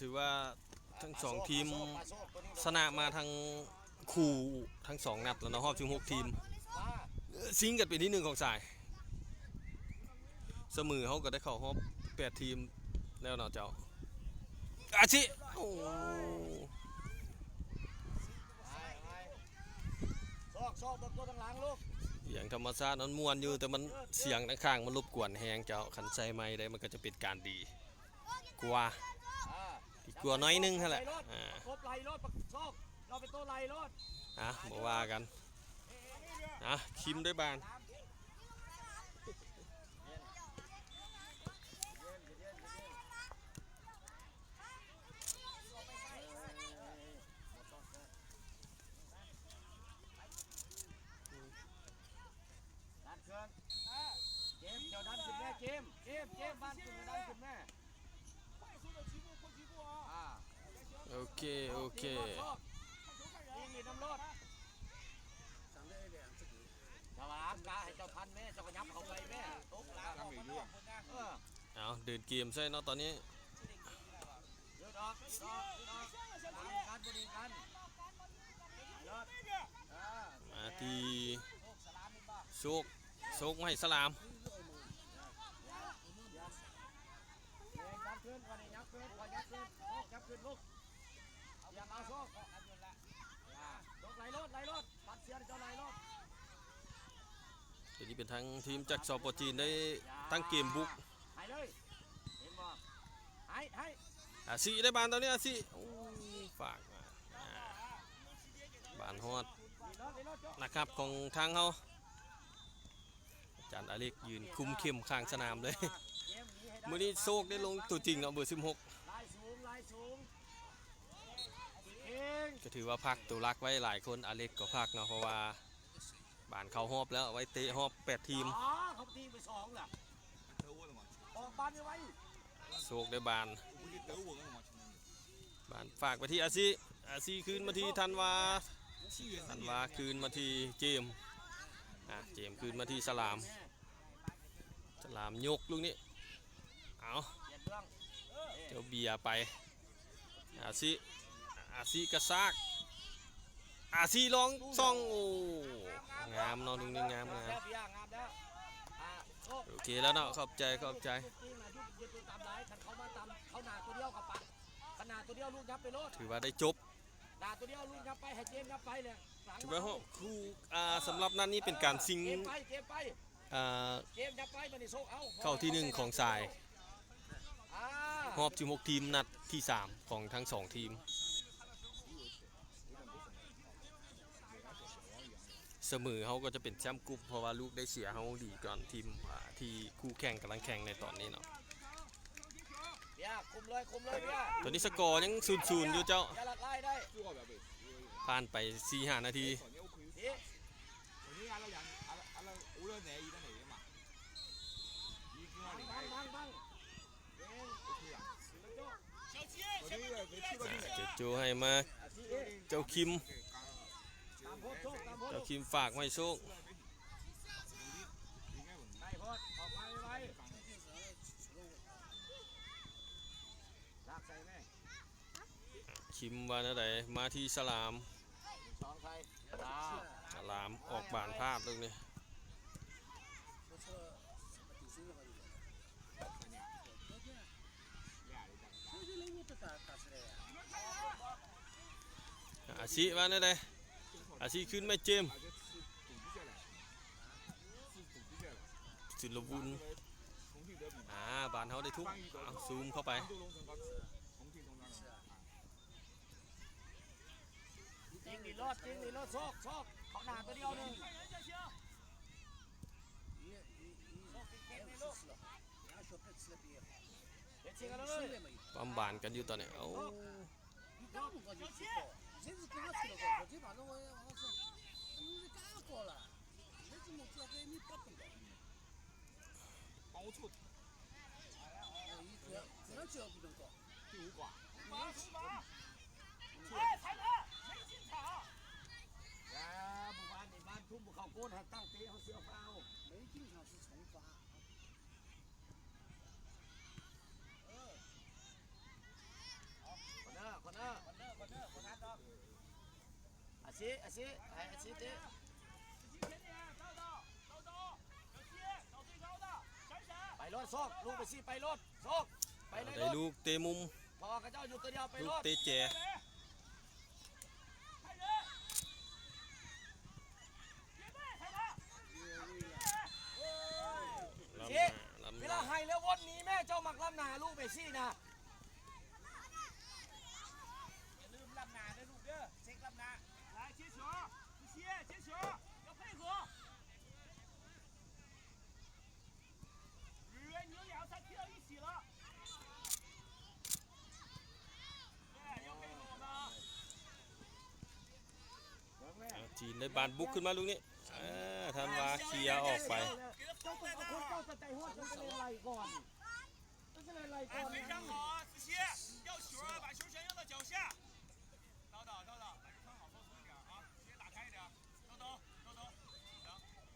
ถือว่าทั้งสองทีมชนะมาทางคู่ทั้ง2 นัดแล้วนะรอบ16 ทีมซิงกันเป็นที่1ของสายเสมอเขาก็ได้เข้ารอบ8 ทีมแล้วเนาะเจ้าอาชิโอ้ซอกตัวทางหลังลูกอย่างธรรมชาตินั้นม่วนอยู่แต่มันเสียงข้างๆมันรบกวนแฮงเจ้าขันใจไม้ได้มันก็จะเป็นการดีกลัวน้อยนึงฮะแหละครบไหลรถซอกเราเป็นตัวไหลรถบอกว่ากันคิมด้วยบานเดี๋ยวดันขึ้นแม่เกมบ้านขึ้นดันขึ้นแม่โอเคนี่น้ำรถชาวบ้านกาให้เจ้าทันแม่เจ้าก็ยับเขาไปแม่ตกหลังเอาเดินเกมใช่เนาะตอนนี้เดือดออกการบริการมาที่โชคไม่สลามขึ้นวันนี้ยับขึ้นลูกอย่าเอาโซ่ไหลรถปัดเสียนเจ้าไหลรถเดี๋ยวนี้เป็นทางทีมจากสปจีนได้ตั้งเกมบุกหายเลยเห็นบ่หายอาซีได้บานตอนนี้อาซีฝากมาบานฮอดนะครับของทางเขาอาจารย์อเล็กยืนคุมเข้มข้างสนามเลยมื่อนี้โชคได้ลงตัวจริงเอาเบอร์16ก็ถือว่าพักตัวรักไว้หลายคนอเล็กก็พักเนาะเพราะว่าบานเขาฮอบแล้วไว้เตะฮอบ8 ทีมเขาทีมไป2ล่ะออกบานไว้โชคได้บานฝากไปที่อาซีคืนมาที่ธันวาคืนมาที่เจมคืนมาที่สลามยกลูกนี้เอาเจ้าเบียไปอาซีกระซากอาซีลองซ่องโอ้งามนอนตรงนี้งามโอเคแล้วเนาะขอบใจเขาหนาตัวเดียวกับปะขนาดตัวเดียวลูกยับไปรถถือว่าได้จบหนาตัวเดียวลูกยับไปให้เจมยับไปเลยถือว่าคู่สำหรับนั้นนี่เป็นการซิงเข้าที่1ของสายรอบ16 ทีมนัดที่3ของทั้ง2 ทีมเสมอเขาก็จะเป็นแชมป์กลุ่มเพราะว่าลูกได้เสียเขาดีก่อนทีมที่คู่แข่งกำลังแข่งในตอนนี้เนาะคุมเลยตอนนี้สกอร์ยัง0-0อยู่เจ้าผ่านไป 4-5 นาทีโจให้มาเจ้าคิมฝากไว้โชคคิมว่าอะไรมาที่สลามออกบานพลาดตรงนี้อาชีว่าอะไรอาชีขึ้นไม่เจมจุลบุญบานเขาได้ทุกซูมเข้าไปจริงดีรอดซอกเขาหนาตัวเดียวนึงปั๊มบานกันอยู่ตอนนี้ทุ่มเขาโกนตั้งเตะเขาเสียฟาว没经常是重发ซีเตะไปรถโซกลูกไปซีไปรถโซกไปเลย ได้ลูกเตะมุม พอกระเจ้าอยู่ตัวเดียวไป ลู ร ก ถ เตะแจลำ เว หน้า ลาให้แล้ววนนี้แม่เจ้ามักลำนาลูกเมซี่นะอย่าลืมลำนาด้วยลูกเด้อเช็คลำนา来接球接球要配合人牛羊才踢到一起了对要配合我们จีนได้บานบุกขึ้นมาลูกนี้ทันวาเคลียร์ออกไป เจ้าต้องเอาคนเจ้าจะใจหัวจะไปเล่นไรก่อนจะเล่นไรก่อน非常好啊，子期，要球啊，把球权要到脚下。叨叨，把这穿好放松一点啊，视野打开一点。叨叨，行，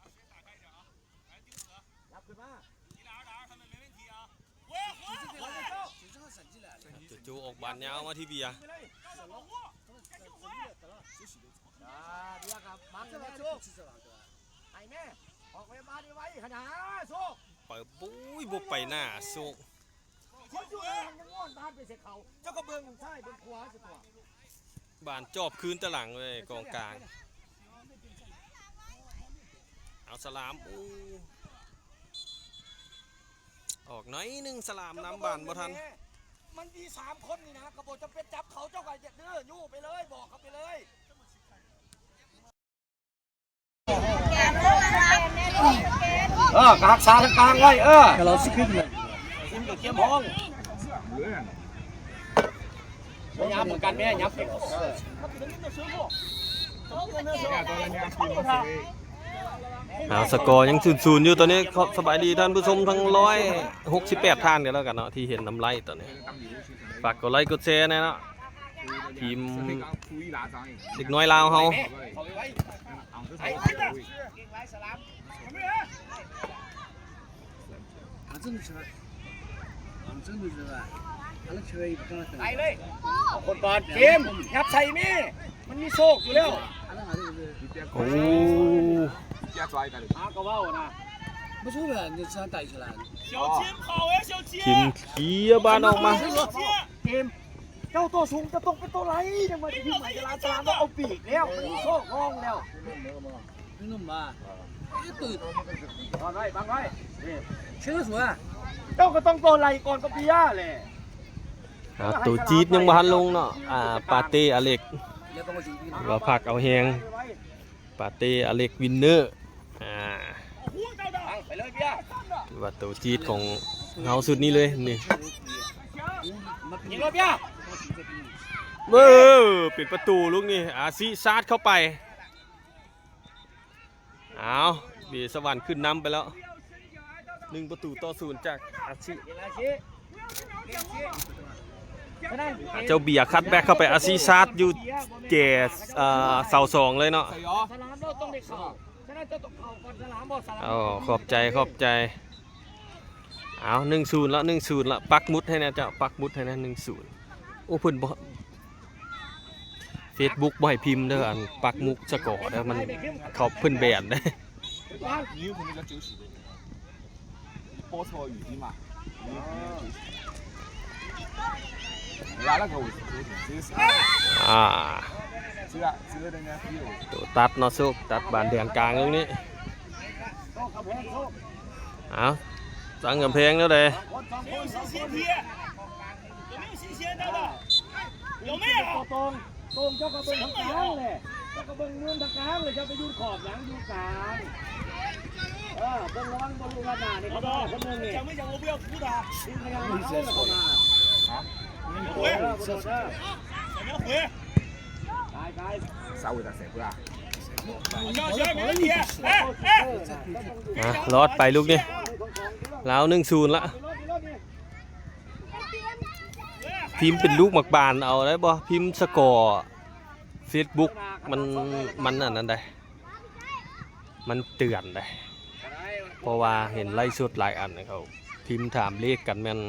把视野打开一点啊，来钉子， รับขึ้นมา 你俩2打2，他们没问题啊。回， จู่ๆออกบานยาวมาที่เบียร์ ไปเลยเดี๋ยวครับบังเลยชุกไอ้แม่ออกไปมาดีไว้ขนาดชุก เปิดปุ้ยบุกไปหน้าสุก คนอยู่ในยังง่อนบ้านไปเสียเขาเจ้าก็เบิ่งใช่เบิ่งขวาสิตัว บานจอบคืนตะหลังเลยกองกลางเอาสลามออกน้อยนึงสลามน้ำบานบ่ทัน มันมี3 คนนี่นะกระโดดจะเป็นจับเขาเจ้าก็เด้อยู่ไปเลยบอกเขาไปเลยกระหักษาทางกลางไว้เราสขึ้นเลยซิมกับเกียมห้องย้ำเหมือนกันแม่ย้ำเป็นสกอร์ยัง0-0อยู่ตอนนี้สบายดีท่านผู้ชมทั้ง168ท่านกันแล้วกันเนาะที่เห็นน้ำไล่ตอนนี้ฝากกดไลค์กดแชร์นะเนาะทีมเด็กน้อยลาวเฮาไปเลยคนบอลเกมยับใส่มีมันมีโชคอยู่แล้ว โอ้ ก็ว่านะไม่ช่วยเลย你这样带起来小金跑呀，小金。 ทีมเคลียร์บานออกมา เกมเจ้าตัวสูงจะต้องเป็นตัวไรจังหวะที่ไหนจะลาจานต้องเอาปีกแล้วมันมีโชคห้องแล้วนุ่มมาบางไว้บางไว้ชื่อสวยเจ้าก็ต้องตัวไรก่อนก็พี่ย่าเลย ตัวจี๊ดยังบ่ทันลงเนาะปาเต้อเล็กว่าผักเอาแหงปาเต้อเล็กวินเนอร์ไปเลยพี่ย่า ว่าตัวจี๊ดของเฮาสุดนี้เลยนี่ ยิงเลยพี่ย่า ปิดประตูลูกนี่อาซิซาดเข้าไปเอาเบียสวรรค์ขึ้นนำไปแล้ว1-0จากอาซิเจ้าเบียร์คัดแบ็กเข้าไปอาซิซาดอยู่แก่เสา2เลยเนาะ สลามเราต้องได้เข่าฉะนั้นจะต้องเข่าก่อนสลามบอกสลาม ขอบใจเอา1-0แล้ว1-0แล้วปักมุดให้นะเจ้าปักมุดให้นะ1-0โอ้เพิ่นบ่ Facebook บ่ให้พิมพ์เด้ออันปักมุกสะกอเด้อมันเขาเพิ่นแบนได้你有可能叫90的，波错雨滴嘛，你有可能叫90。拉那个位置，这个是，这个人家比我。 ตัวตัดเนาะสุกตัดบานแดงกลางตรงนี้เอาตั้งกำแพงแล้วเด้ 没有信心踢，有没有信心，大大？有没有？ ตรงเจ้ากระเบื้องทางกลางเลยเจ้ากระเบื้องเมืองทางกลางเลยจะไปยืนขอบหลังยืนกลางเบื้องร้อนบนลูกระนาเนี่ยเขาบอกคนนึงเนี่ย 讲没讲过不要扑他？ ยืนพยายามเอาแล้วก็มา 回，小明回。 ตาย 啥味道？谁不啊？上学没问题。รอดไปลูกนี่แล้ว1-0ละพิมพ์เป็นลูกหมักบานเอาได้บ่พิมพ์สกอร์ Facebook มันอันนั้นได้มันเตือนได้เพราะว่าเห็นไล่สุดหลายอันเขาพิมพ์ถามเลขกันแม่น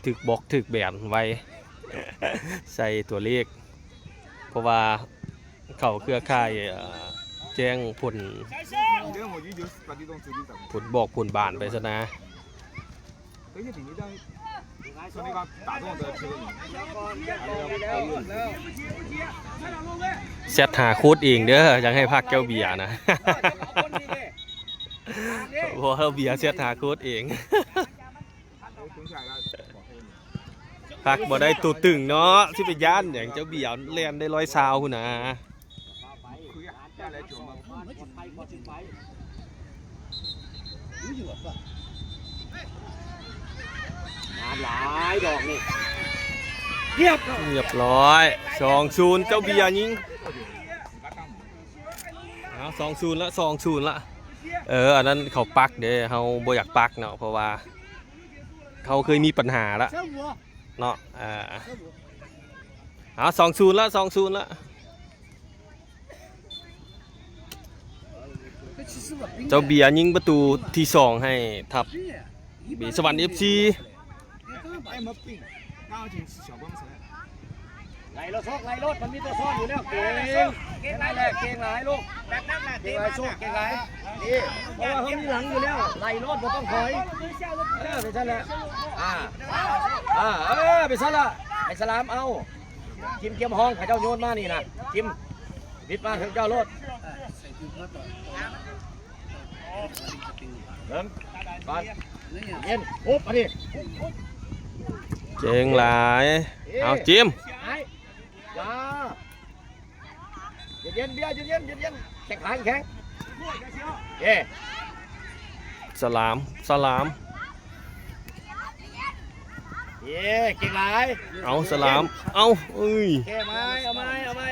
ถึกบอกถึกแบนไว้ ใส่ตัวเลขเพราะว่า เข้าเครือข่ายแจ้งผล 闪身，连我一就是把地洞直接走。 ผลบอกผลบานไปซะนะ 而且你这样从那个打中的车里， แซดหาโค้ดเองเด้ออยากให้พักแก้วเบียร์นะ เพราะว่าเบียร์แซดหาโค้ดเอง 停下来了。 พักบ่ได้ตัวตึงเนาะที่ไปย่านอย่างเจ้าเบียร์เล่นได้120พุ่นนะ 亏啊，下来9嘛。 งานหลายดอกนี่เรียบ เรียบร้อย2-0เจ้าเบียร์ยิงเอา2-0ละ2-0ละอันนั้นเขาปักเด้เฮาบ่อยากปักเนาะเพราะว่าเขาเคยมีปัญหาละเนาะเอา2-0ละ2-0ละเจ้าเบียร์ยิงประตูที่2ให้ทับเบียร์สวรรค์ FC 哎，没病，刚好请小帮手。 ไล่รถซอกไล่รถมันมีตัวซ่อนอยู่แล้วเก่งเก่งไรแหละเก่งหลายลูก แบบนั้นแหละ เก่งไรสู้เก่งไรนี่เพราะว่าเขามีหลังอยู่แล้วไล่รถมันต้องถอยไปซะแล้วไปซะละไอ้สลามเอากิมเกียมห้องข้าเจ้าโยนมานี่นะกิมบิดมาถึงเจ้ารถเริ่มก่อนเย็นปุ๊บมาดิ เจ๋งหลายเอาจิม ไอ้ยาเย็นเบียร์เย็นแข็งขันแข็งเย่ สลาม เย่เก่งหลาย เอาสลาม เอาเอ้ย เก่งไหมเอาไหม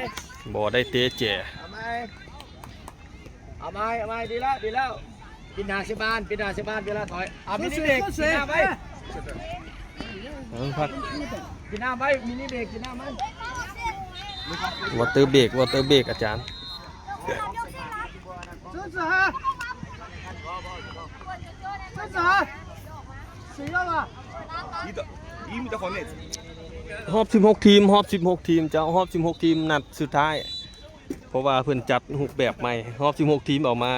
บ่ได้เตะแจ่ เอาไหมดีแล้วปินหาสิบานเวลาถอยเอามินิเบรกกินน้ำไว้ พัก กินน้ำไว้มินิเบรกกินน้ำไว้ วอเตอร์เบรกอาจารย์ 1米的黄内子。 รอบ16 ทีมเจ้ารอบ16 ทีมนัดสุดท้าย เพราะว่าเพิ่นจัดรูปแบบใหม่รอบ16 ทีมออกมา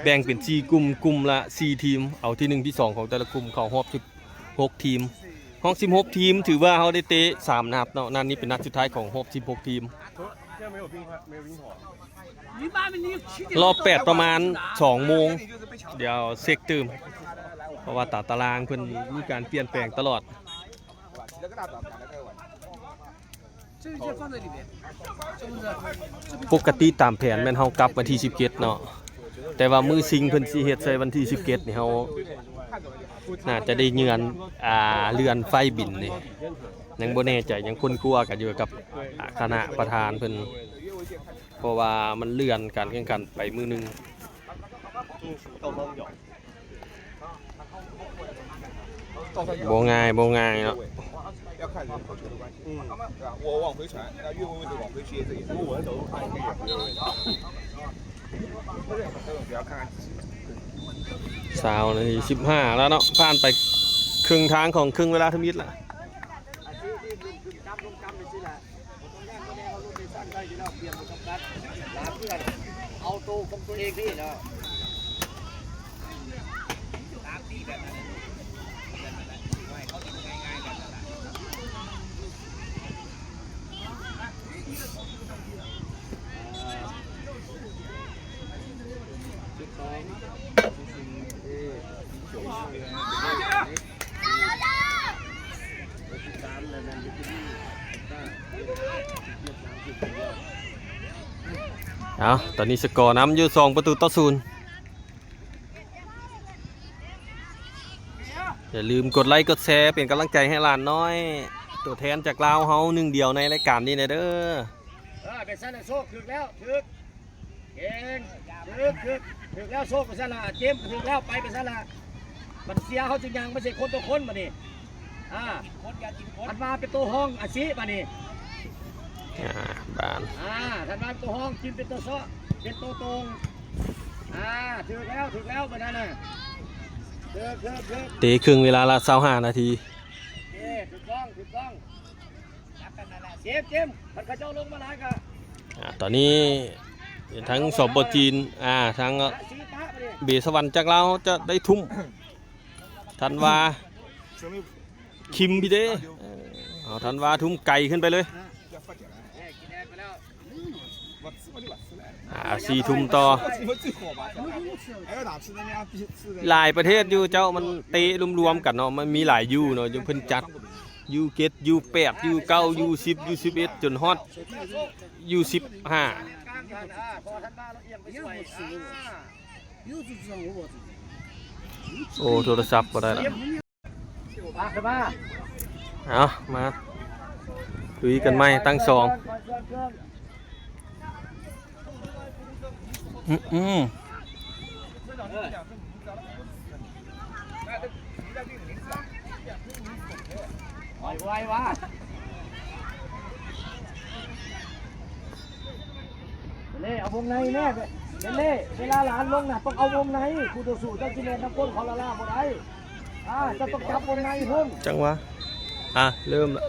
แบ่งเป็น4กลุ่มละ4ทีมเอาที่1ที่2ของแต่ละกลุ่มเข้ารอบ16 ทีมรอบ16 ทีมถือว่าเขาได้เตะ3นัดเนาะนั่นนี่เป็นนัดสุดท้ายของรอบ16 ทีม รอบ8ประมาณ2โมงเดี๋ยวเช็คตื่มเพราะว่าตารางเพิ่นมีการเปลี่ยนแปลงตลอด 几个大枣打得开玩。 ปกติตามแผนแม่นเฮากลับวันที่17เนาะแต่ว่ามื้อซิงเพิ่นสิเฮ็ดใส่วันที่17นี่เฮาน่าจะได้เยือนเรือนไฟบินนี่ยังบ่แน่ใจยังคนกลัวกันอยู่กับคณะประธานเพิ่นเพราะว่ามันเลื่อนการแข่งขันไปมื้อหนึงบ่ง่ายเนาะ 要看人口球的关系。我往回传，那越位的往回接，这也是。我走看一个也不越位的。不要看看自己。 20 นาที 15 แล้วเนาะผ่านไปครึ่งทางของครึ่งเวลาทมิตรละ เอาตัวของตัวเองพี่เนาะ เอาตอนนี้สกอร์น้ำอยู่2-0 อย่าลืมกดไลค์กดแชร์เป็นกำลังใจให้หลานน้อย ตัวแทนจากลาวเฮา1 เดียวในรายการนี้นะเด้อ เป็นสั้นโชคถึกแล้วถึกเก่งถึกแล้วโชคเป็นสั้นละเจมถึกแล้วไปเป็นสั้นละมันเสียเขาจึงยังไม่ใช่คนตัวคนมานี่มันมาเป็นตัวห้องอาชีพมานี่ บาน ท่านมาเป็นตัวห้องกินเป็นตัวซ้อเป็นตัวตรงถึกแล้วไปนั่นน่ะถึก เตะครึ่งเวลาละ25 นาที ถูกต้องเจมมันกระเจ้าลงมาหลายกะ ตอนนี้ทั้งสปจีนทั้งเบสวรรค์จากเราจะได้ทุ่มธันวาคิมพี่เด้ธันวาทุ่มไก่ขึ้นไปเลย4 ทุ่มต่อหลายประเทศอยู่เจ้ามันเตะรวมๆกันเนาะมันมีหลายยูเนาะจนเพิ่นจัดU7 U8 U9 U10 U11 จนฮอดU15โอ้โทรศัพท์ก็ได้ละเอามาคุยกันไหมตั้ง2ไววะเล่เอาวงในแน่เล่เวลาหลานลงน่ะต้องเอาวงในคู่ต่อสู้เจ้ากิเลสน้ำก้นเขาละล่าบ่ได้จะต้องจับวงในพุ่น จังวะเริ่มละ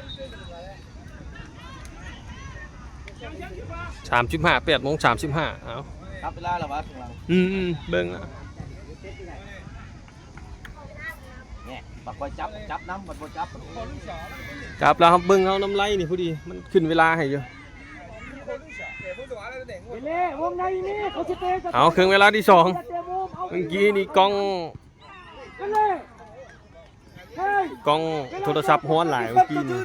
35 8 โมง 35เอา ครับเวลาละวะถึงเรา เบิ่งละ เนี่ยบักไว้จับน้ำบักไว้จับ จับแล้วครับเบิ่งเอาน้ำไหลนี่พอดีมันขึ้นเวลาให้อยู่ เล่วงในนี่เขาจะเตะ เอาเครื่องเวลาที่2เมื่อกี้นี่กล้องโทรศัพท์ฮ้อนหลายเมื่อกี้นี่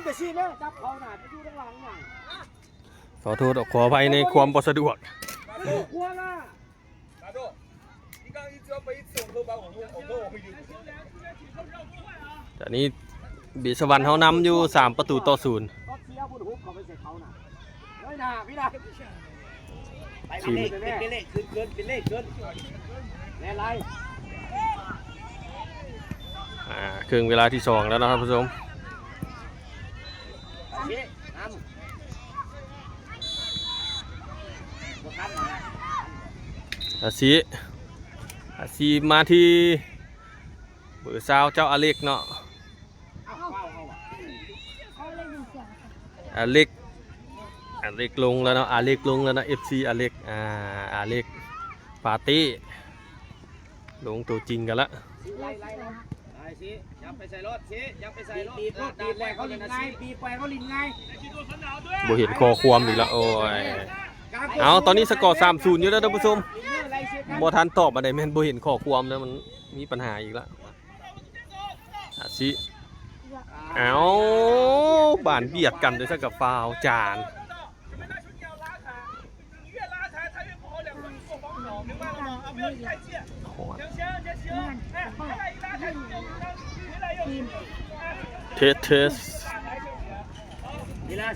ขอโทษขออภัยในความบ่สะดวกตอนนี้เบสวรรค์เขานำอยู่3 ประตูต่อ 0ทีมเครื่องเวลาที่2แล้วนะครับผู้ชมอาซีมาที่เบอร์ซาวเจ้าอเล็กเนาะอเล็กลงแล้วเนาะอเล็กลงแล้วนะ FC อเล็กอเล็กปาร์ตี้ลงตัวจริงกันละยับไปใส่รถยับไปใส่รถปีแรกเขาลินง่ายปีไปเขาลินง่าย บ่เห็นคอความอีกแล้วโอ้ยเอาตอนนี้สกอร์ 3-0 อยู่แล้วท่านผู้ชมบ่ทันตอบอะไรแม่นบ่เห็นข้อความแล้วมันมีปัญหาอีกแล้วเอาบ้านเบียดกันด้วยซะกับฟาวจานเทส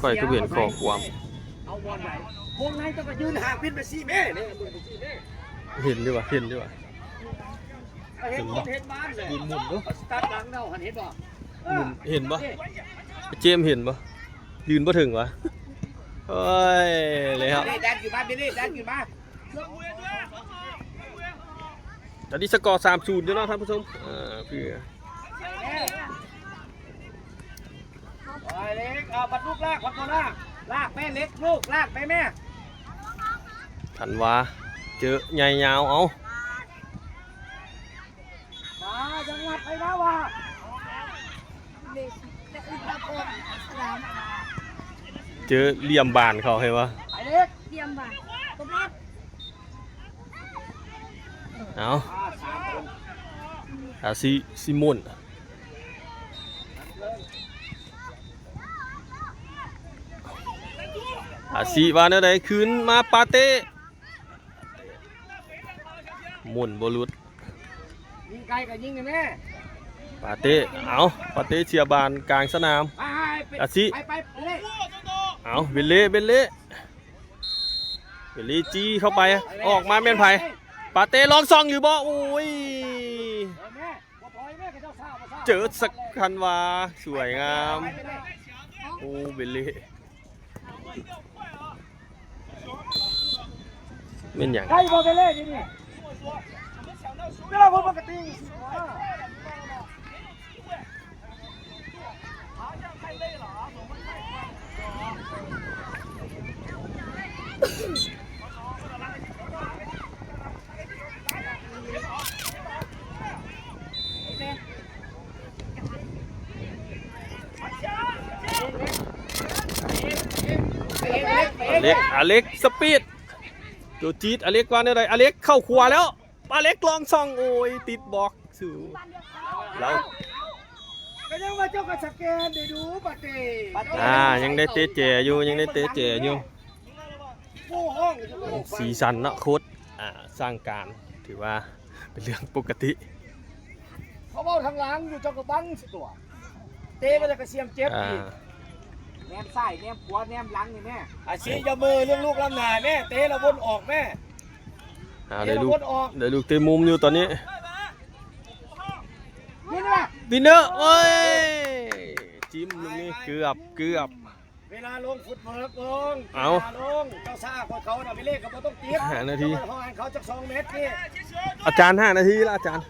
ก็เห็นข้อความวงในต้องไปยืนห่างพิษไปซี่แม่เห็นดีกว่าเห็นบ้านเลยยืนหมุนดูสตาร์ทหลังเนาะเห็นบ่เห็นปะเจมเห็นปะยืนปะถึงวะเฮ้ยเลยครับดันอยู่บ้านเดันอยู่บ้านตอนนี้สกอร์ 3-0 อยู่แล้วท่านผู้ชมคือเล็กปัดลูกลากปัดตัวลากแม่เล็กลูกลากไปแม่ทันวาเจอใหญ่ยาวเอาจังหวัดไปนะวะเจอเหลี่ยมบานเขาให้วะเล็กเหลี่ยมบานตบเอาซิมอนว่าเนื้อใดคืนมาปาเต้หมุนบอลุดยิงไกลกับยิงเลยแม่ปาเต้ปาเต้เชียร์บานกลางสนามเอาเบลเล่จี้เข้าไปออกมาเม่นไผ่ปาเต้ลองซองอยู่บ่โอ้ยเจอสักคันวาสวยงามโอ้เบลเล่เป็นอย่างใครบอกไปเล่นนี่ไม่เราคนปกติ อเล็กสปีดตัวจี๊ดอเล็กว่าเนี่ยไรอเล็กเข้าขวาแล้วอเล็กลองซองโอ้ยติดบล็อกสูแล้ว ก็ยังว่าเจ้าก็สแกนได้ดูปะเต้ ยังได้เตะเจอยู่ยังได้เตะเจอยู่ ผู้ห้อง สีสันเนาะโค้ดสร้างการถือว่าเป็นเรื่องปกติ เขาเว้าทางหลังอยู่เจ้าก็บังสิตัวเต้มันจะกระเสียมเจ็บอีก แนมซ้ายแนมขวาแนมหลังนี่แม่ อาชีพอย่ามือเรื่องลูกลำหนาแม่เต้เราวนออกแม่เต้ เดี๋ยว เรา ดู วนออก เดี๋ยวดูเตะมุมอยู่ตอนนี้ นี่นะ วินเนอร์โอ้ยจิ้มลูกนี้เกือบ เวลาลงฟุตเวิร์กลง เอา วลลงเจ้าซ่าคนเขาน่ะไปเล่นเขาบ่ต้องตีบ 5 นาที เขาอ่านเขาจาก2 เมตรนี่ อาจารย์ 5 นาทีแล้วอาจารย์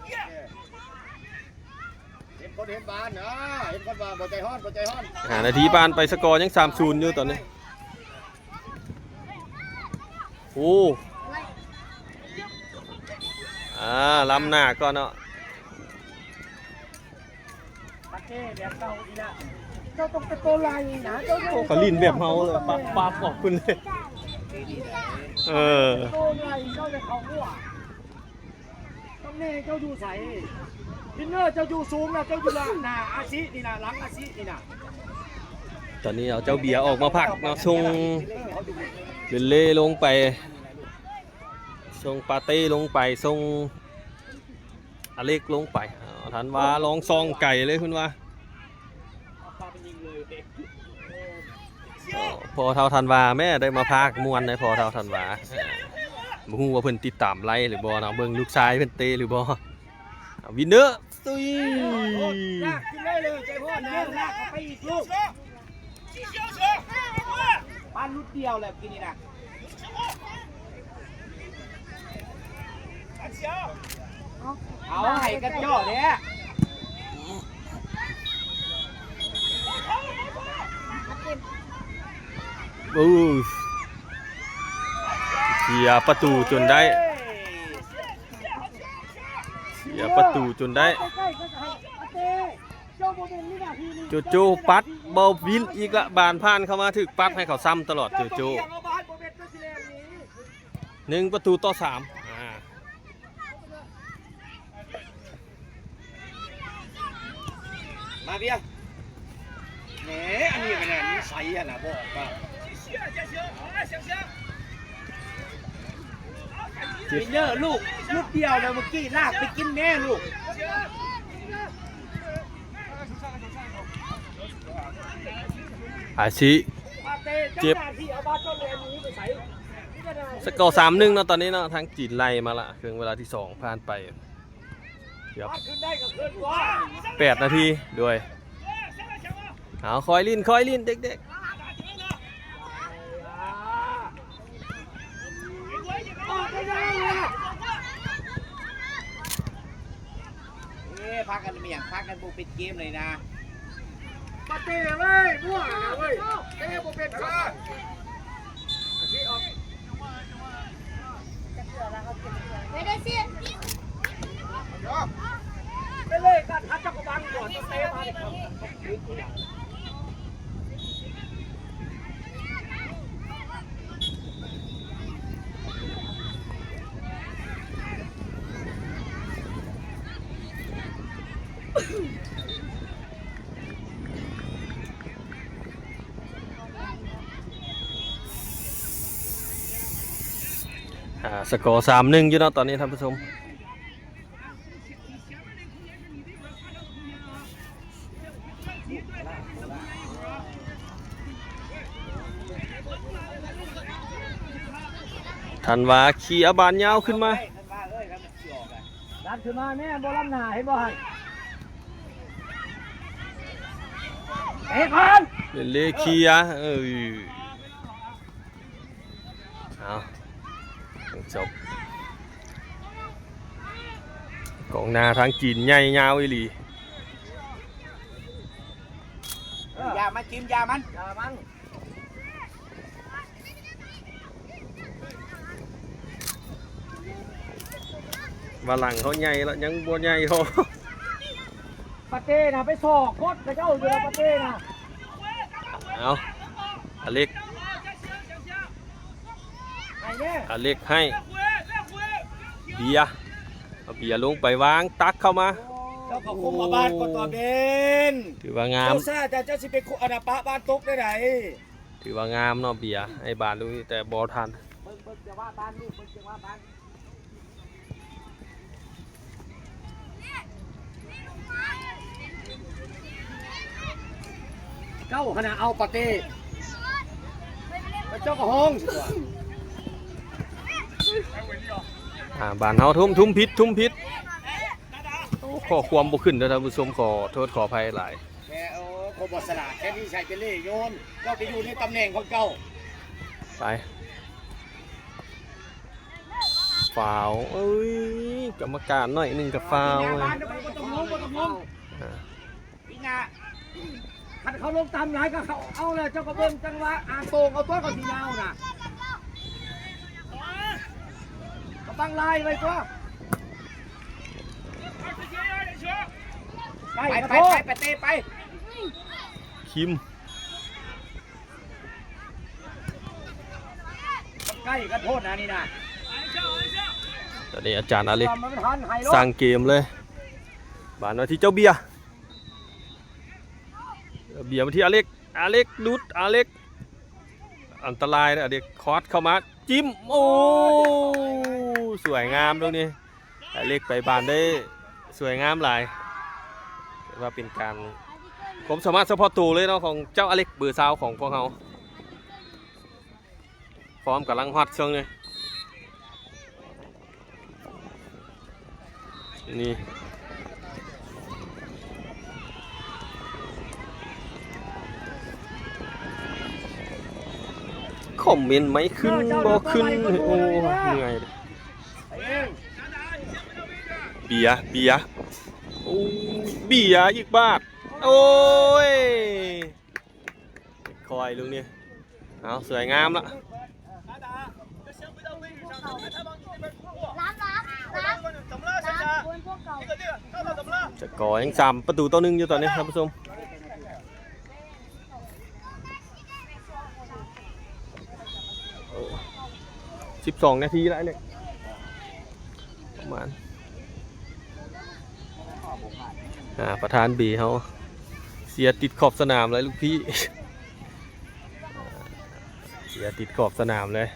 เห็นคนเห็นบานนะเห็นคนบานบ่ใจฮ้อนบ่ใจฮ้อน 5 นาทีปานไปสกอร์ยัง3-0อยู่ตอนนี้โอ้ล้ำหน้าก่อนเนาะ ปะเต้แบบเก่าอีละเจ้าต้องเป็นตัวไล่นะเจ้า โอ้ก็ลิ้นแบบเฮาเลยปั๊บออกคุณเลยเออ ตัวไล่เจ้าจะเข้าหัวต้องแน่เจ้าอยู่ใสพินเนอร์เจ้าอยู่สูงนะเจ้าอยู่หน้าอาชินี่นะหลังอาชินี่นะ ตอนนี้เอาเจ้าเบียร์ออกมาพักเนาะส่งเล่ลงไปส่งปาเต้ลงไปส่งอเล็กลงไปทันว่าลองซองไก่เลยคุณว่าพอเท่าทันว่าแม่ได้มาพากมวนในพอเท่าทันว่าบ่ฮู้ว่าเพิ่นติดตามไล่หรือบ่เนาะเบิ่งลูกชายเพิ่นเตะหรือบ่วินเนอร์ตุ้ย ลากขึ้นได้เลยใจพ่อนะลากเข้าไปอีกลูก 进行球，对， บ้านรุดเดียวแหละกินนี่นะ 站起啊！ เอาให้กันจ่อเนี่ย อู้เสียประตูจนได้เสียประตูจนได้ ใกล้ๆก็จะให้ปะเต้เจ้าโมเดลนี่นะพี่นี่ โจปัดเบาวินอีกละบานผ่านเข้ามาถึกปัดให้เขาซ้ำตลอดโจ เจ้าเอาบ้านโมเดลก็สิแลนนี้ 1 ประตูต่อ 3มาเบียร์แหมอันนี้เป็นนิสัยอ่ะนะบอกว่า 继续啊，建行，好来，向前。 วินเนอร์ลูกรุดเดียวเลยเมื่อกี้ลากไปกินแม่ลูก อาชิ ปะเต้เจ็บที่เอาบ้านเจ้าแลนนี้ไปใส่ สกอร์ 3-1 เนาะตอนนี้เนาะทางจีนไล่มาละครึ่งเวลาที่ 2 ผ่านไปเกือบ ขึ้นได้ก็ขึ้นวะ 8 นาทีด้วยเอาคอยลิ้นเด็ก พักกันไม่อย่างพักกันบุกปิดเกมเลยนะ ปะเต้เว้ยมั่วนะเว้ยเต้โมเป็นข้าไปเลยกันทัดจักรบังก่อนเต้มาเลย สกอร์ 3-1 อยู่เนาะตอนนี้ท่านผู้ชมทันว่าขี่อาบานยาวขึ้นมา ดันขึ้นมาแม่บอลลำหนาเห็นบ่ฮันเฮ้ยพัน เล่ขี่อ่ะเอาจบกองหน้าทางจีนใหญ่ยาวอีหลี อย่ามาจิ้มอย่ามัน อย่ามั้ง ว่าหลังเขาใหญ่แล้วยังบ่ใหญ่พอ ปะเต้นะไปสอกโคตรกระเจ้าอยู่แล้วปะเต้นะ เอาอเล็ก เนี่ย อาเล็กให้เบียร์เอาเบียร์ลงไปวางตักเข้ามา เจ้าเขาคุมมาบ้านก่อนต่อเบน ถือว่างาม เจ้าซ่าแต่เจ้าสิไปคุอนาปะบ้านตกได้ไหน ถือว่างามเนาะเบียร์ไอ้บานลูกนี้แต่บอทัน เบิ่งจะว่าบ้านลูกเบิ่งจะว่าบ้านเจ้าขณะเอาปาเต้ไปเจ้ากระห้องสิวะ บานเฮาทุ่มพิษโอ้ขอความบ่ขึ้นเด้อท่านผู้ชมขอโทษขออภัยหลาย แกโคบสลาดแค่นี้ใช้เป็นเล่โยนเจ้าไปอยู่ในตำแหน่งของเจ้า ไปฟาวเอ้ยกรรมการหน่อยหนึงกับฟาว หน้า เลย บ้านไปก็ต้องงงก็ต้องงง อ่า พี่นา คันเขาลงตามหลายก็เขาเอาเลยเจ้าก็เบิ่งจังหวะอ่านโตงเอาตัวเขาสียาวน่ะเขาตั้งลายไว้ตัวไป ไป ไป ไปเตะไป คิม ใกล้กันโทษนะนี่นะ ตอนนี้อาจารย์อเล็ก มันทันไฮโล สร้างเกมเลยบานมาที่เจ้าเบียร์เบียร์มาที่อเล็กดุดอเล็กอันตรายนะอเล็กคอสเข้ามาจิ้มโอ้สวยงามตรงนี้อเล็กไปบานได้สวยงามหลายว่าเป็นการผมสามารถเฉพาะตัวเลยเนาะของเจ้าอเล็กเบอร์ซาวของพวกเราพร้อมกับลังฮอตเชิงเลยนี่คอมเมนต์ไม่ขึ้นบ่ขึ้นโอ้เหนื่อยเบียร์โอ้เบียร์อีกบาทโอ้ยคอยลุงนี่เอาสวยงามละ จะก่อยัง3ประตูต่อ1อยู่ตอนนี้ครับผู้ชม12 นาทีแล้วเนี่ยประมาณประธานบีเขาเสียติดขอบสนามเลยลูกพี่ เสียติดขอบสนามเลย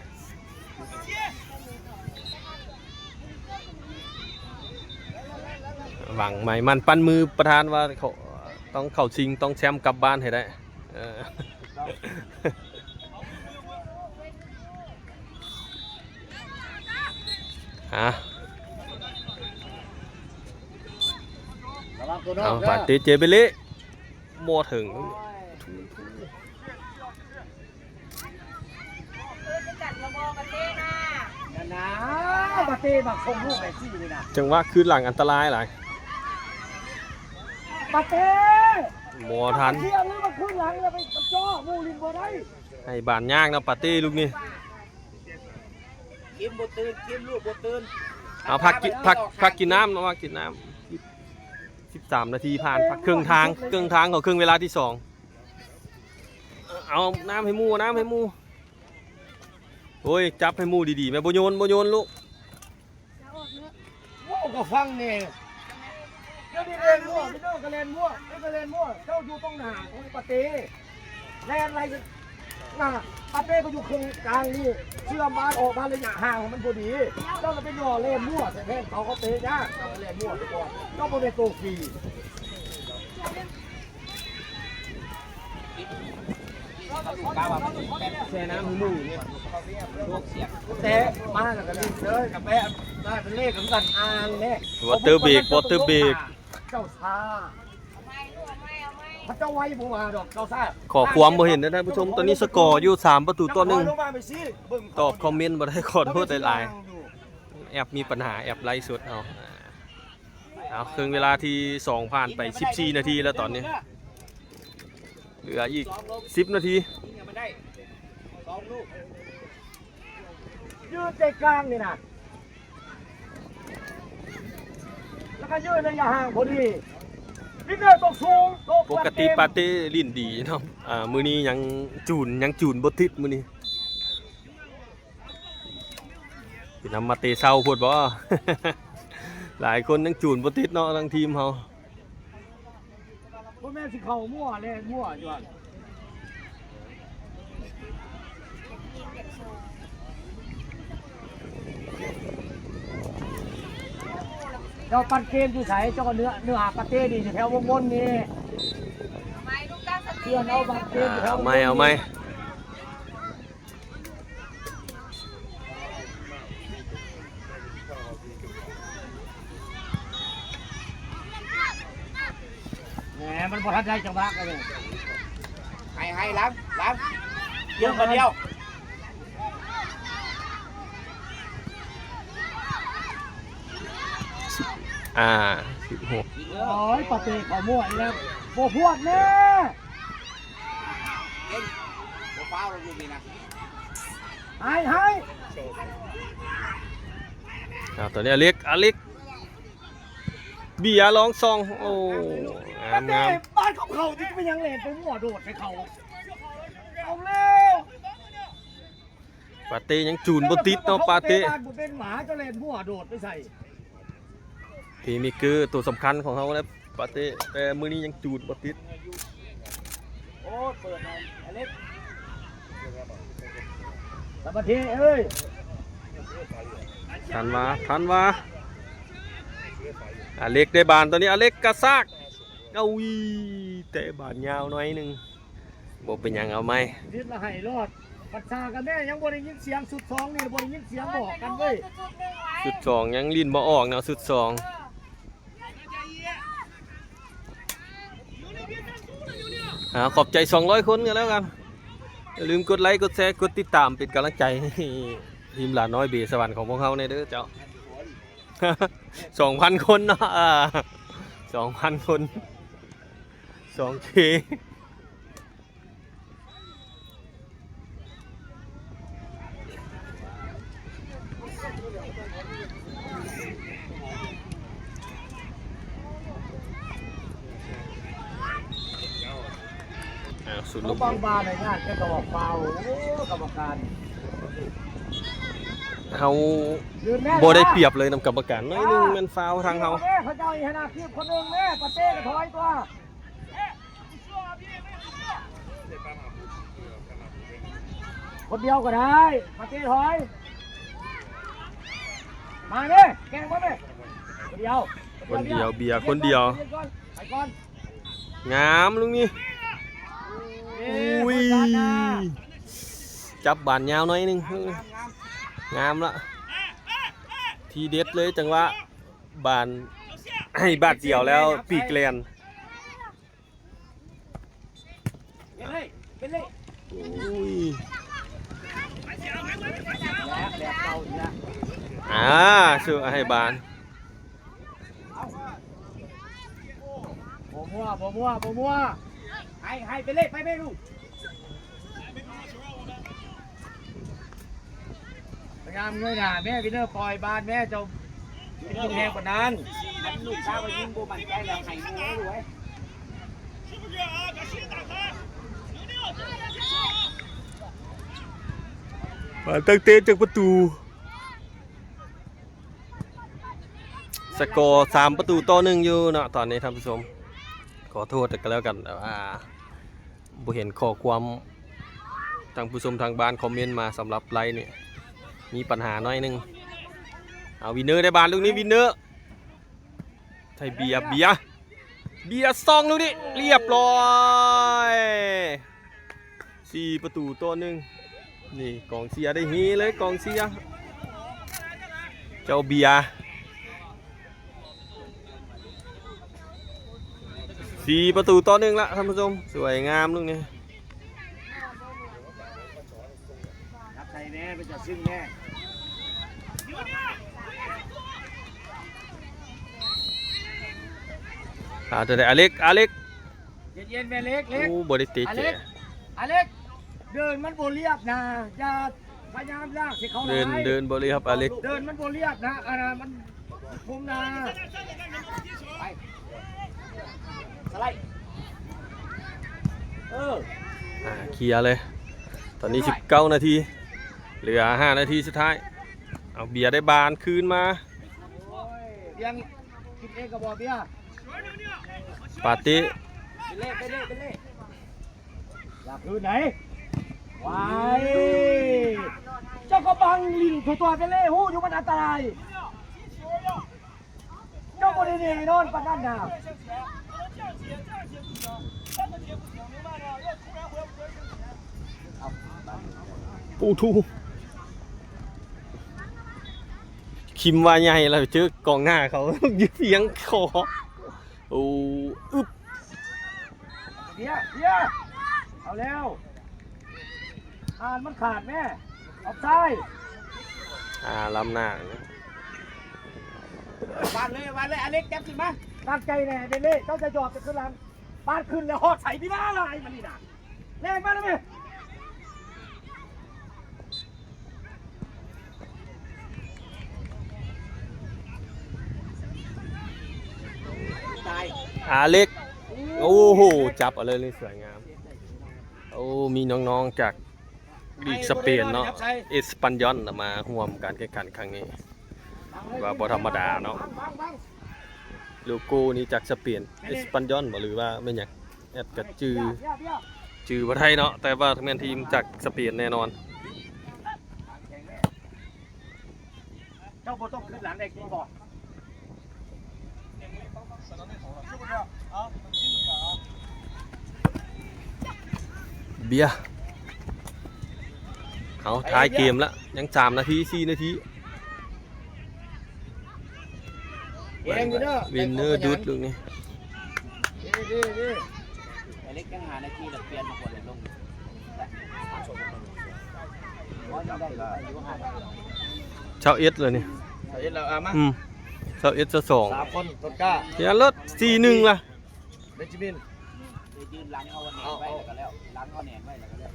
หวังใหม่มันปั้นมือประธานว่าเขาต้องเข้าชิงต้องแชมป์กลับบ้านให้ได้เอาปาเตเจเบเล่โมถึงนะปาเต้บักคงลูกไอ้ซี่เลยนะ จังว่าคืนหลังอันตรายหลาย ปาเต้ โมทัน เที่ยงนี้มาขึ้นหลังแล้วไปจ่อมูลินบ่ได้ ให้บานยากนะปาเต้ลูกนี่ กินบดตื่นกินลูกบดตื่น เอาพักกินน้ำนะว่ากินน้ำ13 นาทีผ่านพักครึ่งทางของครึ่งเวลาที่ 2เอาน้ำให้มูโอ้ยจับให้มูดีๆแม่บ่โยนลูก โม่ก็ฟังเนี่ยเจ้าดีเล่นมั่วพี่น้องก็เล่นมั่วไม่ก็เล่นมั่วเจ้าอยู่ตรงหน้าของปาเต้แล่นอะไรกันน่ะปาเต้ก็อยู่ครึ่งกลางนี่เชื่อมบ้านออกบ้านระยะห่างของมันพอดีเจ้าจะไปย่อเล่นมั่วแต่แทนเขาเตะยากเจ้าไปเล่นมั่วไปก่อนเจ้าโมเดลโตฟรีแช่น้ำให้มูเนี่ยแต่มาแล้วก็รีบเลยกับแม่ได้เป็นเลขของกันอ่านเลข วอเตอร์เบรก เจ้าชาพระเจ้าไว้ผมมาดอกเจ้าซ่า ขอความบ่เห็นนะท่านผู้ชมตอนนี้สกอร์อยู่3 ประตูต่อ 1ตอบคอมเมนต์บ่ได้ขอโทษหลายๆแอบมีปัญหาแอบไล่สุดเอาครึ่งเวลาที่2ผ่านไป14 นาทีแล้วตอนนี้เหลืออีก10 นาที ยืดใจกลางนี่นะแล้วก็ยืดระยะห่างพอดีนี่เดินตกสูงตก ปกติปาเต้ลิ้นดีเนาะมือนี้ยังจูนบ่ติดมือนี้ สินำมาเตะเศร้าพูดบ่ หลายคนยังจูนบ่ติดเนาะทั้งทีมเฮา พ่อแม่สิเข้ามั่วเล่นมั่วอยู่ว่าเจ้าปั่นเกมอยู่ไสเจ้าก็เนื้อหาประเทศนี่อยู่แถววงมนนี่เพื่อนเอาบัตรเกมอยู่แถววงมน เอาไหม แหมมันบ่ทันได้จังหวะกันเลย ให้ล้ำเดียวคนเดียว 16 โอ้ยปะเตะเขามั่วอีกแล้วโบพวดแน่ เองโอ้ฟ้าวเราดูดีนะ ให้ ตัวนี้อเล็กเบียร์ร้องซองโอ้ ปะเตะ งาม บ้านของเขาที่เป็นยังเล่นไปมั่วโดดไปเขาเอาเร็ว ปาเต้ยังจูนบ่ติดเนาะปาเต้ บ้านบ่เป็นหมาเจ้าเล่นมั่วโดดไปใส่ พี่มีคือตัวสำคัญของเขาแล้วปาเต้แต่มื้อนี้ยังจูนบ่ติด โอ้เปิดหน่อยอเล็กสวัสดีเอ้ย ทันมาอเล็กได้บานตัวนี้อเล็กกระซากเอาวีเตะบานยาวหน่อยหนึงบ่เป็นหยังเอาไหม ทิศละให้รอดปัดชากันแม่ยังบ่ได้ยินเสียงสุดท้องนี่บ่ได้ยินเสียงบอกกันเว้ย สุดสองยังลิ้นบ่ออกเนาะสุดสองขอบใจ200คนกันแล้วกันอย่าลืมกดไลค์กดแชร์กดติดตามเป็นกำลังใจให้ทีมหลานน้อยเบสวรรค์ของพวกเขาในเด้อเจ้า 2,000 คนเนาะ2,000 คน 2K สุด เขา ลูก บางบานเลยนะแกก็บอกเปล่าโอ้กรรมการ เฮา ยืนแม่ บ่ได้เปรียบเลยนำกรรมการน้อยหนึงแมันฟาวล์ทางเฮา แม่เขาเจ้าอีกขนาดคีบคนหนึงแม่ปะเต้ก็ถอยตัวคนเดียวก็ได้ปะเต้ถอยมาเด้แกงมาเด้คนเดียว คนเดียวเบียร์คนเดียว ไปก่อน งามลุงนี่ อุ้ยจับบานยาวหน่อยหนึงงามละทีเด็ดเลยจังหวะบานให้บาดเดียวแล้วปีกแลน เป็นเลยเป็นเลย อุ้ย แบบเก่าอีกแล้ว ชื่อให้บาน บ่มัวให้ไปเลยไปไม่รู้พยายามเงยหน้าแม่วินเนอร์ปล่อยบานแม่จะยิงแรงกว่านั้นลูกสาวยิงโบมันใจแล้วไข่งูไม่รู้ไว้ 是不是啊？把心打开，บานตั้งเตะจากประตูสกอร์3-1อยู่เนาะตอนนี้ท่านผู้ชมขอโทษกันแล้วกันแต่ว่าบ่เห็นข้อความทางผู้ชมทางบ้านคอมเมนต์มาสำหรับไลน์เนี่ยมีปัญหาน้อยหนึงเอาวินเนอร์ได้บานลูกนี้วินเนอร์ไทยเบียร์ซองลูกนี้เรียบร้อย4-1นี่กองเชียร์ได้ฮีเลยกองเชียร์เจ้าเบียร์4-1ละท่านผู้ชมสวยงามลูกนี้ รับใจแม่ไปจัดซึ่งแม่ จะได้อเล็ก เย็นๆแม่เล็ก โอ้บริติ อ เจ เล็กเดินมันโบเรียบนะอย่าพยายามลากสิเขา เดินบริครับอเล็ก เดินมันโบเรียบนะมันคุมนะไปสไลด์เคลียร์เลยตอนนี้19 นาทีเหลือ5 นาทีสุดท้าย เอาเบียร์ได้บานคืนมา เบียงกินเองกับบ่เบียร์ ปาติ เป็นเล่อยากคืนไหนวายเจ้าก็บังลิงตัวเป็นเล่หู้อยู่มันอันตรายเจ้าบ่ได้แน่นอนปานนั้นน่ะ ปูทูคิมว่าใหญ่แล้วเจอกองหน้าเขา ยึดเสียงคอโอ้อึบ เบียร์เอาแล้วอ่านมันขาดแม่เอาซ้าย ล้ำหน้า วานเลยอเล็กจับสิมา ตั้งใจแน่เป็นเล่เจ้าจะหยอดจะขึ้นหลังปาดขึ้นแล้วหอดใส่พี่น้าอะไรมันนี่น่ะแรงมากนะแม่ ตาย เล็กโอ้โหจับเอาเลยสวยงามโอ้มีน้องๆจากลีกสเปนเนาะเอสปันยอนมาร่วมการแข่งขันครั้งนี้ว่าบ่ธรรมดาเนาะโลโก้นี้จากสเปนเอสปันยอนบ่หรือว่าไม่หยังแอดกับจือบ่ไทยเนาะแต่ว่าแม่นทีมจากสเปนแน่นอน เจ้าบ่ต้องขึ้นหลังได้กินบ่ เบียร์เอาท้ายเกมแล้วยัง3 นาที 4 นาที เองอยู่เด้อ วินเนอร์ดุดลูกนี้ อเล็กยังหานาทีแล้วเปลี่ยนมาคนเลยลง ชาวเอสเลยนี่ เอ็ดแล้วมา ชาวเอสจะ2 3 คนต้นกล้า เฮียรถ 4-1 ล่ะ เบนจามิน ยืนล้างเอาแหนไว้แล้วก็แล้วล้างเอาแหนไว้แล้วก็แล้ว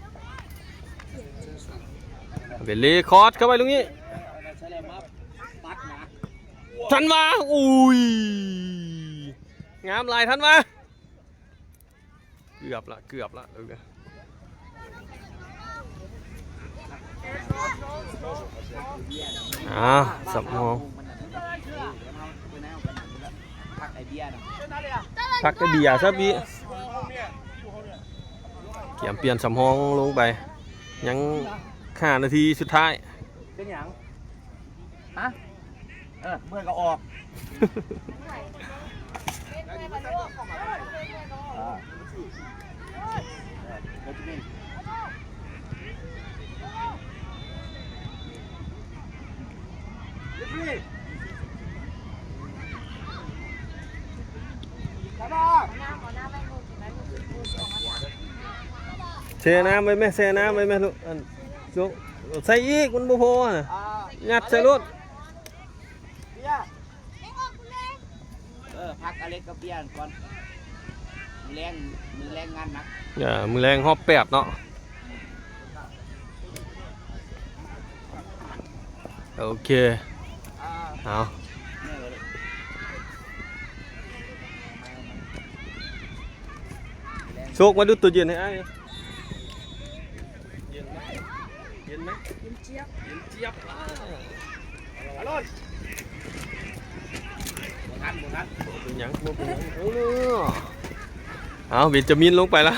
เป็นเลคอร์ดเข้าไปลูกนี้ ใช้แรงมาปัดนะ ทันวาอุ้ยงามลายทันวาเกือบละลูกนี้สับมอง พักไอเบียร์นะ พักไอเบียร์ซะบีเกี่ยมเปลี่ยนสำฮองลงไปยัง5 นาทีสุดท้าย เป็นหยังฮะเมื่อก็ออกเซน้ำไว้ไหมลูกจุกใส่อีกมันบ่พอน่ะยัดใส่รถ พักอเล็กกับเบียร์ก่อนมือแรงงานนัก มือแรงฮอบ8เนาะโอเคเอาโชคมาดูตัวเย็นให้ไอ้เย็นไหมเย็นเจี๊ยบบุทัน เป็นหยังเอาเบนจามินลงไปละ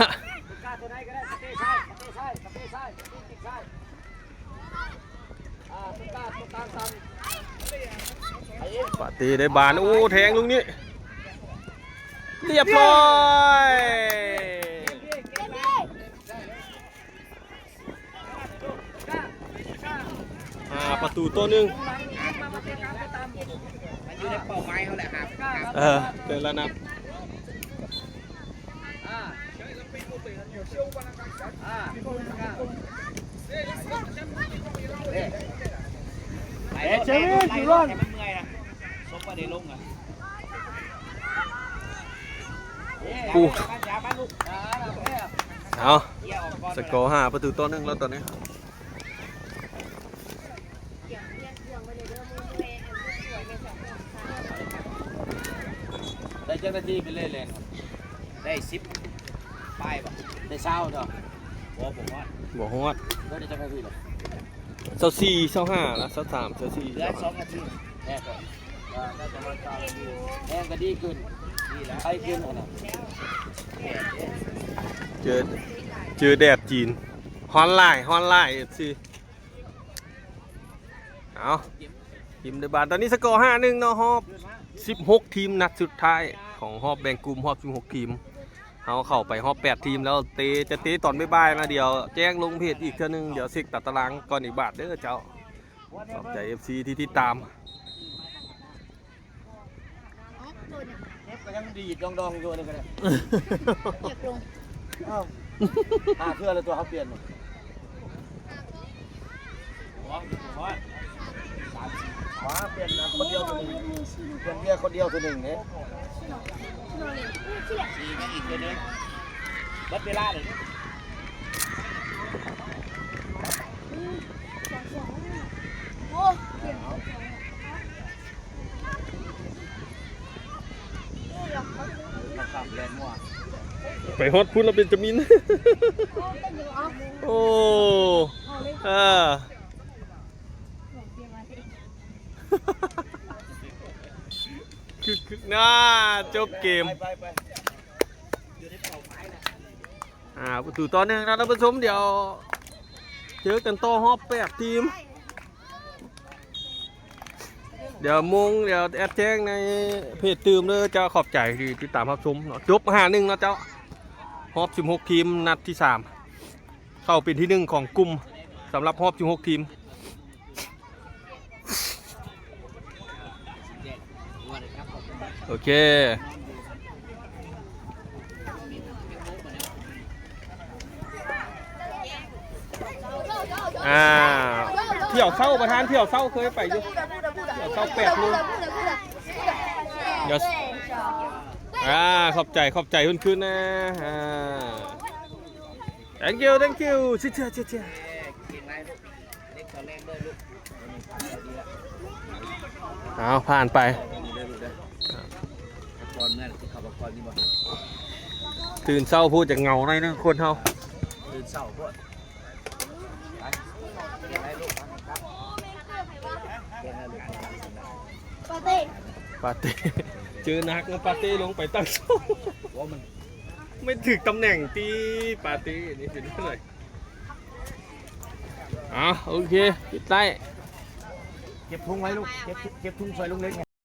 ปาตีได้บานโอ้แทงลุงนี้เรียบร้อยประตูตัวหนึ่ง มันอยู่ในเป้าหมายเขาแหละครับ เดินแล้วนะเจ๊อยู่ร่อนมันเมื่อยนะสมประเดี๋ยวลงอ่ะเอาสกอร์5 ประตูตัวหนึ่งแล้วตอนนี้ ได้เจ้าหน้าที่ไปเล่นเลยได้10ป้ายป่ะได้เช้าเถอะบอกว่า บ่ฮอด ได้เจ้าหน้าที่หรอ เซาสี่เซาห้าแล้วเซาสามเซาสี่ เหลือ2นาทีแห้งก็แห้งก็ดีขึ้นไข้ขึ้นอันนั้น เจอแดดจีนฮอนไลน์สิเอาทีมในบ้านตอนนี้สกอร์ 5-1 เนาะฮอบ16 ทีมนัดสุดท้ายของฮอบแบ่งกลุ่มฮอบ16 ทีมเขาเข้าไปฮอบ8 ทีมแล้วจะเตะตอนบ่ายๆนะเดี๋ยวแจ้งลงเพจอีกเทื่อนึงเดี๋ยวเช็คตัดตารางก่อนอีกบาทเด้อเจ้าขอบใจ FC ที่ติดตาม ก็ยังดีดดองๆอยู่นี่ก็ได้ อยากลง อ้าวเพื่อแล้วตัวเขาเปลี่ยนขวาเปลี่ยนนะคนเดียวตัวหนึ่งเปลี่ยนเบียร์คนเดียวตัวหนึ่งเนี่ยสี่ก็อีกตัวหนึ่งวัดเวลาเลย โอ้เปลี่ยน มาขับแลนด์มั่ว ไปฮอตพุ่นเราเป็นจมิน โอ้คือน่าจบเกม ไป ประตูต่อ1นะท่านผู้ชมเดี๋ยวเจอกันต่อฮอบ8 ทีม เดี๋ยวแอดแจ้งในเพจตื่มเลยจะขอบใจที่ติดตามรับชมเนาะจบ5-1นะเจ้าฮอบ16 ทีมนัดที่ 3 เข้าเป็นที่ 1 ของกลุ่มสำหรับฮอบ16 ทีม โอเคเที่ยวเข้าประธานเที่ยวเข้าเคยไปอยู่เที่ยวเข้า8 โมงเดี๋ยวขอบใจขึ้นนะthank you เชื่อเอาผ่านไป ก่อนเมื่อที่ขับก่อนนี่บ่ ตื่นเศร้าพูดจากเงาหน่อยนึงคนเฮา ตื่นเช้าพวกไปลูก ปาเต้ ปาเต้เจอนักแล้วปาเต้ลงไปตั้งโซ่ ว่ามัน ไม่ถึกตำแหน่งตีปาเต้นี่เป็นเท่าไหร่โอเคปิดไล่ เก็บทุ่งไว้ลูกเก็บทุ่งใส่ลุงเล็ก